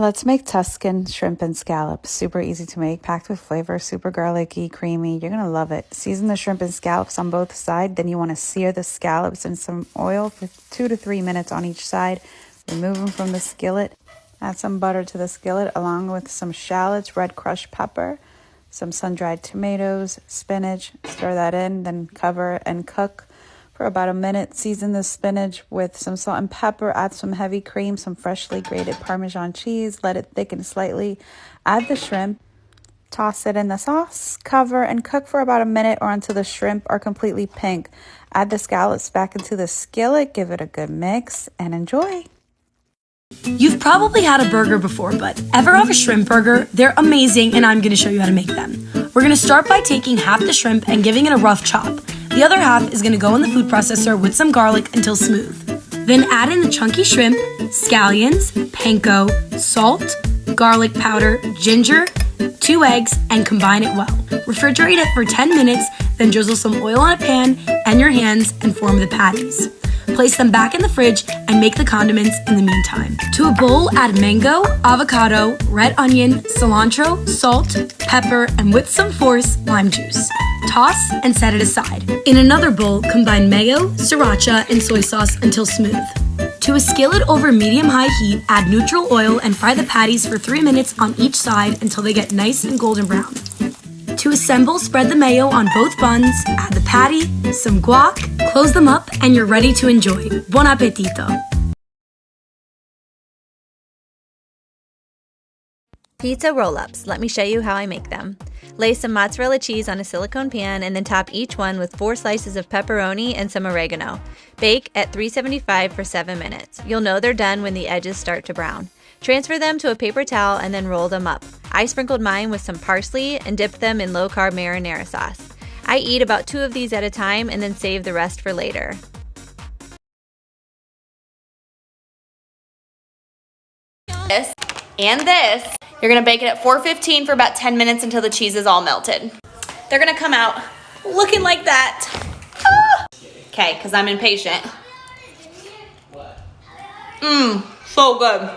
Let's make Tuscan shrimp and scallops. Super easy to make, packed with flavor, super garlicky, creamy. You're going to love it. Season the shrimp and scallops on both sides. Then you want to sear the scallops in some oil for 2 to 3 minutes on each side. Remove them from the skillet. Add some butter to the skillet along with some shallots, red crushed pepper, some sun-dried tomatoes, spinach. Stir that in, then cover and cook for about a minute. Season the spinach with some salt and pepper. Add some heavy cream, some freshly grated Parmesan cheese. Let it thicken slightly. Add the shrimp. Toss it in the sauce. Cover and cook for about a minute or until the shrimp are completely pink. Add the scallops back into the skillet. Give it a good mix and enjoy. You've probably had a burger before, but ever have a shrimp burger? They're amazing, and I'm going to show you how to make them. We're going to start by taking half the shrimp and giving it a rough chop. The other half is going to go in the food processor with some garlic until smooth. Then add in the chunky shrimp, scallions, panko, salt, garlic powder, ginger, 2 eggs, and combine it well. Refrigerate it for 10 minutes, then drizzle some oil on a pan and your hands and form the patties. Place them back in the fridge and make the condiments in the meantime. To a bowl, add mango, avocado, red onion, cilantro, salt, pepper, and with some force, lime juice. Toss and set it aside. In another bowl, combine mayo, sriracha, and soy sauce until smooth. To a skillet over medium-high heat, add neutral oil and fry the patties for 3 minutes on each side until they get nice and golden brown. To assemble, spread the mayo on both buns, add the patty, some guac, close them up, and you're ready to enjoy. Buon appetito! Pizza roll-ups. Let me show you how I make them. Lay some mozzarella cheese on a silicone pan and then top each one with 4 slices of pepperoni and some oregano. Bake at 375 for 7 minutes. You'll know they're done when the edges start to brown. Transfer them to a paper towel and then roll them up. I sprinkled mine with some parsley and dipped them in low-carb marinara sauce. I eat about 2 of these at a time and then save the rest for later. This and this. You're gonna bake it at 415 for about 10 minutes until the cheese is all melted. They're gonna come out looking like that. Okay, because I'm impatient. So good.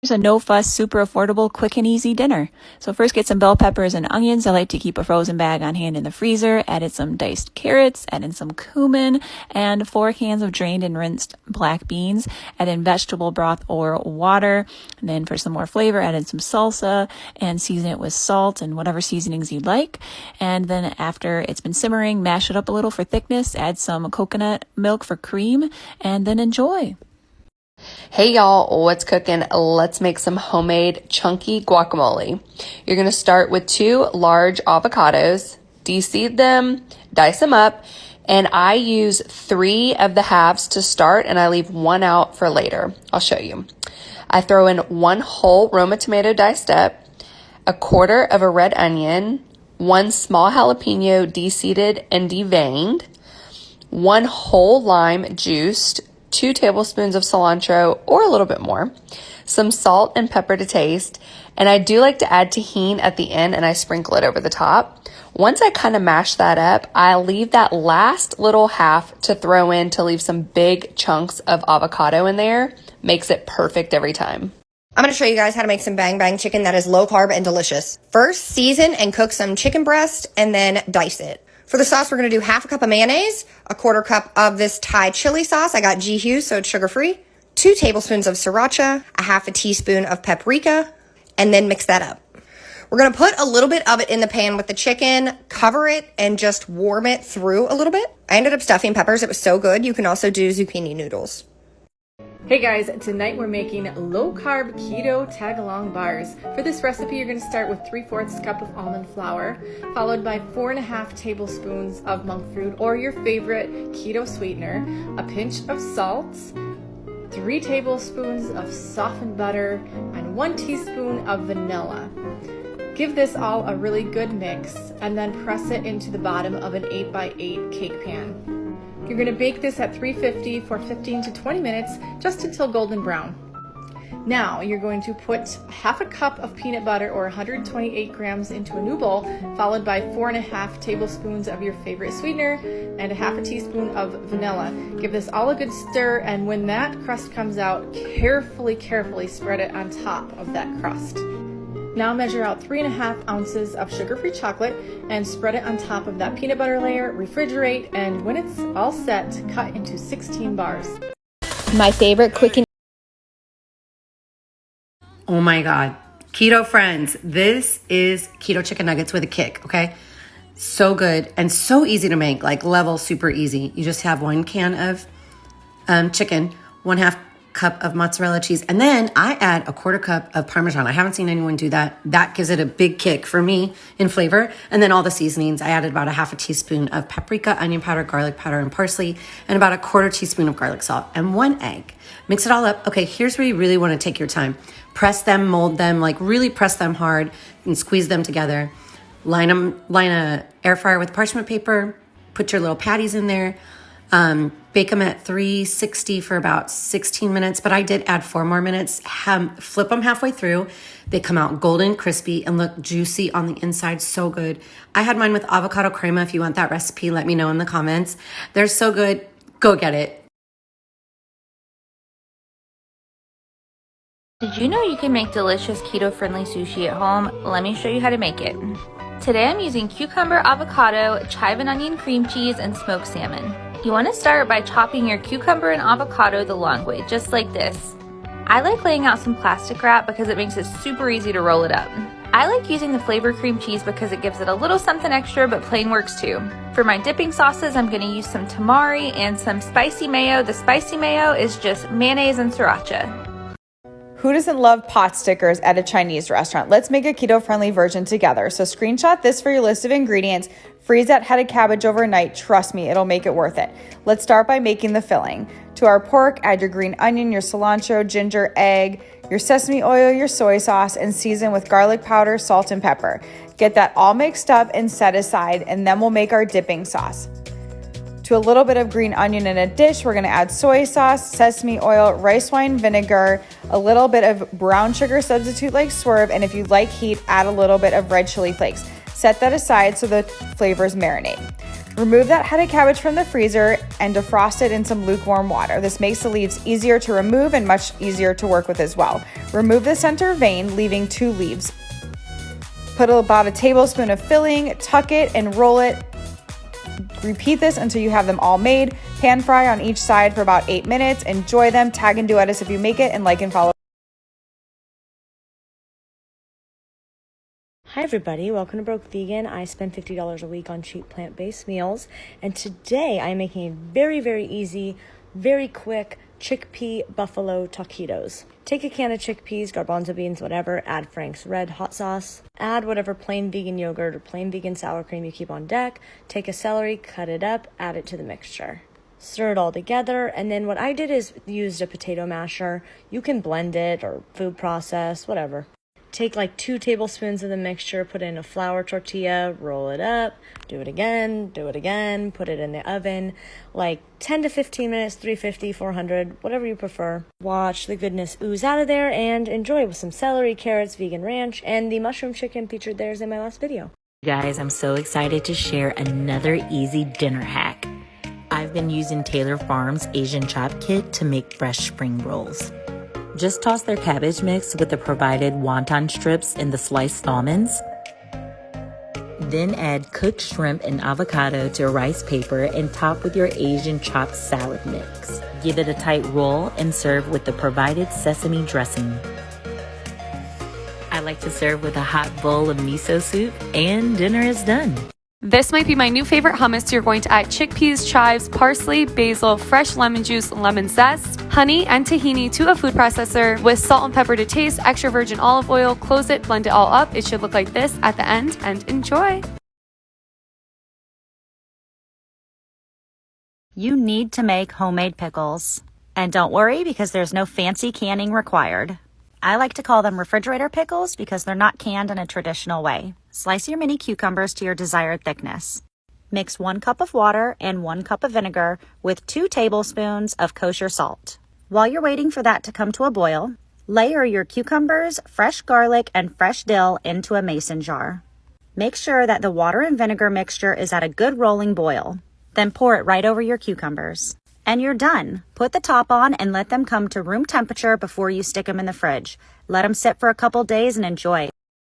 Here's a no-fuss, super affordable, quick and easy dinner. So first get some bell peppers and onions. I like to keep a frozen bag on hand in the freezer. Added some diced carrots, add in some cumin, and 4 cans of drained and rinsed black beans. Add in vegetable broth or water. And then for some more flavor, add in some salsa and season it with salt and whatever seasonings you like. And then after it's been simmering, mash it up a little for thickness. Add some coconut milk for cream, and then enjoy. Hey y'all, what's cooking? Let's make some homemade chunky guacamole. You're going to start with 2 large avocados, de-seed them, dice them up, and I use 3 of the halves to start and I leave 1 out for later. I'll show you. I throw in 1 whole Roma tomato diced up, 1/4 of a red onion, 1 small jalapeno de-seeded and deveined, 1 whole lime juiced, 2 tablespoons of cilantro or a little bit more, some salt and pepper to taste, and I do like to add tahini at the end and I sprinkle it over the top. Once I kind of mash that up, I leave that last little half to throw in to leave some big chunks of avocado in there. Makes it perfect every time. I'm going to show you guys how to make some bang bang chicken that is low carb and delicious. First, season and cook some chicken breast and then dice it. For the sauce, we're going to do 1/2 cup of mayonnaise, 1/4 cup of this Thai chili sauce. I got G Hughes, so it's sugar-free. 2 tablespoons of sriracha, 1/2 teaspoon of paprika, and then mix that up. We're going to put a little bit of it in the pan with the chicken, cover it, and just warm it through a little bit. I ended up stuffing peppers. It was so good. You can also do zucchini noodles. Hey guys, tonight we're making low-carb keto Tagalong bars. For this recipe, you're going to start with 3/4 cup of almond flour, followed by 4.5 tablespoons of monk fruit or your favorite keto sweetener, a pinch of salt, 3 tablespoons of softened butter, and 1 teaspoon of vanilla. Give this all a really good mix and then press it into the bottom of an 8x8 cake pan. You're going to bake this at 350 for 15 to 20 minutes, just until golden brown. Now you're going to put half a cup of peanut butter or 128 grams into a new bowl, followed by 4.5 tablespoons of your favorite sweetener and a half a teaspoon of vanilla. Give this all a good stir, and when that crust comes out, carefully spread it on top of that crust. Now measure out 3.5 ounces of sugar-free chocolate and spread it on top of that peanut butter layer, refrigerate, and when it's all set, cut into 16 bars. My favorite quick and Oh my God. Keto friends, this is keto chicken nuggets with a kick, okay? So good and so easy to make, like level super easy. You just have 1 can of chicken, 1/2 cup of mozzarella cheese, and then I add a 1/4 cup of Parmesan. I haven't seen anyone do that. That gives it a big kick for me in flavor. And then all the seasonings, I added about a half a teaspoon of paprika, onion powder, garlic powder, and parsley, and about a 1/4 teaspoon of garlic salt, and 1 egg. Mix it all up. Okay, here's where you really want to take your time. Press them, mold them, like really press them hard and squeeze them together. Line a air fryer with parchment paper. Put your little patties in there. Bake them at 360 for about 16 minutes, but I did add 4 more minutes. Flip them halfway through. They come out golden, crispy, and look juicy on the inside. So good. I had mine with avocado crema. If you want that recipe, let me know in the comments. They're so good. Go get it. Did you know you can make delicious keto-friendly sushi at home? Let me show you how to make it. Today I'm using cucumber, avocado, chive and onion cream cheese, and smoked salmon. You want to start by chopping your cucumber and avocado the long way, just like this. I like laying out some plastic wrap because it makes it super easy to roll it up. I like using the flavor cream cheese because it gives it a little something extra, but plain works too. For my dipping sauces, I'm going to use some tamari and some spicy mayo. The spicy mayo is just mayonnaise and sriracha. Who doesn't love pot stickers at a Chinese restaurant? Let's make a keto-friendly version together. So screenshot this for your list of ingredients. Freeze that head of cabbage overnight. Trust me, it'll make it worth it. Let's start by making the filling. To our pork, add your green onion, your cilantro, ginger, egg, your sesame oil, your soy sauce, and season with garlic powder, salt, and pepper. Get that all mixed up and set aside, and then we'll make our dipping sauce. To a little bit of green onion in a dish, we're gonna add soy sauce, sesame oil, rice wine vinegar, a little bit of brown sugar substitute like Swerve, and if you like heat, add a little bit of red chili flakes. Set that aside so the flavors marinate. Remove that head of cabbage from the freezer and defrost it in some lukewarm water. This makes the leaves easier to remove and much easier to work with as well. Remove the center vein, leaving 2 leaves. Put about a tablespoon of filling, tuck it and roll it. Repeat this until you have them all made. Pan fry on each side for about 8 minutes. Enjoy them. Tag and duet us if you make it, and like and follow. Hi everybody, welcome to Broke Vegan. I spend $50 a week on cheap plant-based meals, and today I'm making a very easy, very quick chickpea buffalo taquitos. Take a can of chickpeas, garbanzo beans, whatever, add Frank's Red hot sauce, add whatever plain vegan yogurt or plain vegan sour cream you keep on deck, take a celery, cut it up, add it to the mixture. Stir it all together, and then what I did is used a potato masher. You can blend it or food process, whatever. Take like 2 tablespoons of the mixture, put it in a flour tortilla, roll it up, do it again, put it in the oven, like 10 to 15 minutes, 350, 400, whatever you prefer. Watch the goodness ooze out of there and enjoy with some celery, carrots, vegan ranch, and the mushroom chicken featured there is in my last video. Guys, I'm so excited to share another easy dinner hack. I've been using Taylor Farms Asian Chop Kit to make fresh spring rolls. Just toss their cabbage mix with the provided wonton strips in the sliced almonds. Then add cooked shrimp and avocado to a rice paper and top with your Asian chopped salad mix. Give it a tight roll and serve with the provided sesame dressing. I like to serve with a hot bowl of miso soup, and dinner is done. This might be my new favorite hummus. You're going to add chickpeas, chives, parsley, basil, fresh lemon juice, lemon zest, honey, and tahini to a food processor with salt and pepper to taste, extra virgin olive oil, close it, blend it all up. It should look like this at the end, and enjoy. You need to make homemade pickles. And don't worry, because there's no fancy canning required. I like to call them refrigerator pickles because they're not canned in a traditional way. Slice your mini cucumbers to your desired thickness. Mix 1 cup of water and 1 cup of vinegar with 2 tablespoons of kosher salt. While you're waiting for that to come to a boil, Layer your cucumbers, fresh garlic, and fresh dill into a mason jar. Make sure that the water and vinegar mixture is at a good rolling boil. Then pour it right over your cucumbers. And you're done. Put the top on and let them come to room temperature before you stick them in the fridge. Let them sit for a couple days and enjoy.